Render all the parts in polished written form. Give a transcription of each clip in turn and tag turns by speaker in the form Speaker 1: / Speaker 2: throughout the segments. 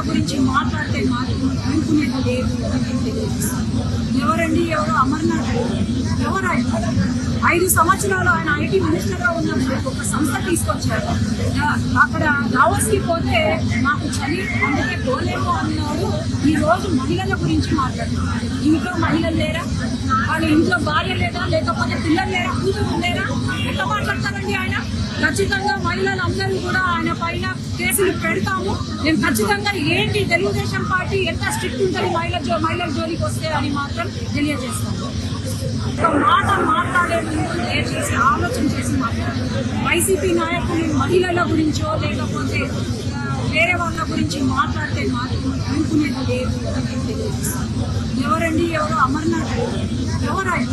Speaker 1: గురించి మాట్లాడితే మాత్రం అనుకునేది లేదు అని తెలియజేస్తాను. ఎవరండి ఎవరు అమర్నాథ్ ఎవరు ఆయన 5 సంవత్సరాలు ఆయన ఐటీ మినిస్టర్గా ఉన్నప్పుడు ఒక సంస్థ తీసుకొచ్చారు. అక్కడ దావోస్కి పోతే మాకు చలి అందుకే పోలేము అన్నాడు. ఈ రోజు మహిళల గురించి మాట్లాడుతున్నారు. ఇంట్లో మహిళలు లేరా? వాళ్ళ ఇంట్లో భార్య లేదా, లేకపోతే పిల్లలు లేరా, కూతురు లేరా? ఎట్లా మాట్లాడతారండి ఆయన? ఖచ్చితంగా మహిళలందరూ కూడా ఆయన పైన కేసులు పెడతాము. మేము ఖచ్చితంగా ఏంటి తెలుగుదేశం పార్టీ ఎంత స్ట్రిక్ట్ ఉంటుంది మహిళల జోలికి వస్తే అని మాత్రం తెలియజేస్తాము. ఒక మాట మాట్లాడే ముందు దయచేసి ఆలోచన చేసి మాట్లాడారు. వైసీపీ నాయకులు మహిళల గురించో లేకపోతే వేరే వాళ్ళ గురించి మాట్లాడితే మాత్రం అనుకునేది లేదు అని తెలియజేస్తాను. ఎవరండి ఎవరు అమర్నాథ్ ఎవరు ఆయన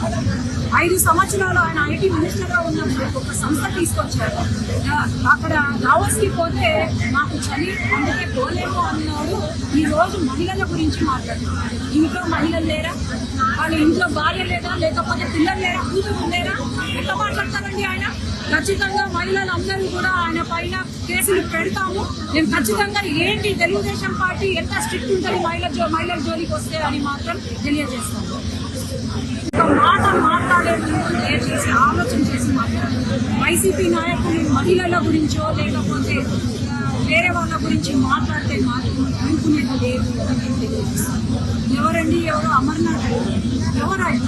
Speaker 1: 5 సంవత్సరాలు ఆయన ఐటీ మినిస్టర్గా ఉన్నప్పుడు ఒక సంస్థ తీసుకొచ్చారు. అక్కడ దావోస్కి పోతే మాకు చలి అందుకే పోలేము అన్నాడు. ఈ రోజు మహిళల గురించి మాట్లాడుతున్నారు. ఇంట్లో మహిళలు లేరా? వాళ్ళ ఇంట్లో భార్య లేదా, లేకపోతే పిల్లలు లేరా, కూతురు లేరా? ఎట్లా మాట్లాడతారండి ఆయన? ఖచ్చితంగా మహిళలందరూ కూడా ఆయన పైన కేసులు పెడతాము. మేము ఖచ్చితంగా ఏంటి తెలుగుదేశం పార్టీ ఎంత స్ట్రిక్ట్ ఉంటుంది మహిళల జోలికి వస్తే అని మాత్రం తెలియజేస్తాము. ఒక మాట మాట్లాడే ముందు దయచేసి ఆలోచన చేసి మాట్లాడారు. వైసీపీ నాయకులు మహిళల గురించో లేకపోతే వేరే వాళ్ళ గురించి మాట్లాడితే మాత్రం అనుకునేది లేదు అని తెలియజేస్తాను. ఎవరండి ఎవరు అమర్నాథ్ ఎవరు ఆయన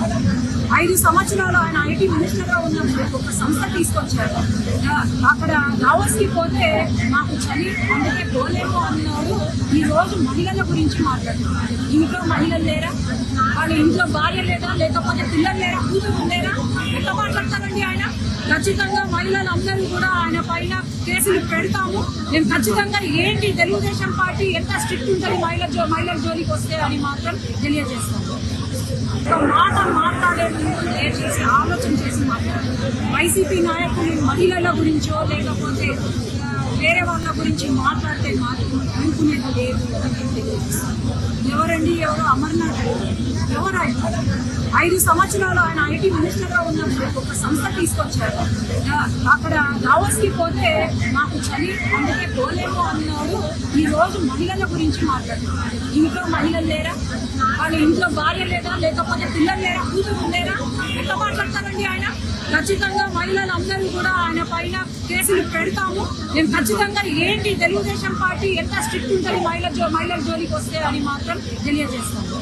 Speaker 1: 5 సంవత్సరాలు ఆయన ఐటీ మినిస్టర్గా ఉన్నప్పుడు ఒక సంస్థ తీసుకొచ్చారు. అక్కడ దావోస్కి పోతే మాకు చలి అందుకే పోలేము అన్నాడు. ఈ రోజు మహిళల గురించి మాట్లాడుతున్నారు. ఇంట్లో మహిళలు లేరా? వాళ్ళ ఇంట్లో భార్య లేదా, లేకపోతే పిల్లలు లేరా, కూతురు లేరా? ఎట్లా మాట్లాడతారండి ఆయన? ఖచ్చితంగా మహిళలందరూ కూడా ఆయన పైన కేసులు పెడతాము. మేము ఖచ్చితంగా ఏంటి తెలుగుదేశం పార్టీ ఎంత స్ట్రిక్ట్ ఉంటుంది మహిళల జోలికి వస్తే అని మాత్రం తెలియజేస్తాము. ఒక మాట మాట్లాడే ముందు దయచేసి ఆలోచన చేసి మాట్లాడారు. వైసీపీ నాయకులు మహిళల గురించో లేకపోతే వేరే వాళ్ళ గురించి మాట్లాడితే మాత్రం అనుకునేది లేదు అని తెలియజేస్తాను. ఎవరండి ఎవరు అమర్నాథ్ ఎవరు ఆయన 5 సంవత్సరాలు ఆయన ఐటీ మినిస్టర్గా ఉన్నప్పుడు ఒక సంస్థ తీసుకొచ్చారు. అక్కడ దావోస్కి పోతే మాకు చలి అందుకే పోలేము అన్నాడు. ఈ రోజు మహిళల గురించి మాట్లాడుతున్నారు. ఇంట్లో మహిళలు లేరా? వాళ్ళ ఇంట్లో భార్య లేదా, లేకపోతే పిల్లలు లేరా, కూతురు లేరా? ఎట్లా మాట్లాడతారండి ఆయన? ఖచ్చితంగా మహిళలందరూ కూడా ఆయన పైన కేసులు పెడతాము. మేము ఖచ్చితంగా ఏంటి తెలుగుదేశం పార్టీ ఎంత స్ట్రిక్ట్ ఉంటుంది మహిళల జోలికి వస్తే అని మాత్రం తెలియజేస్తాము.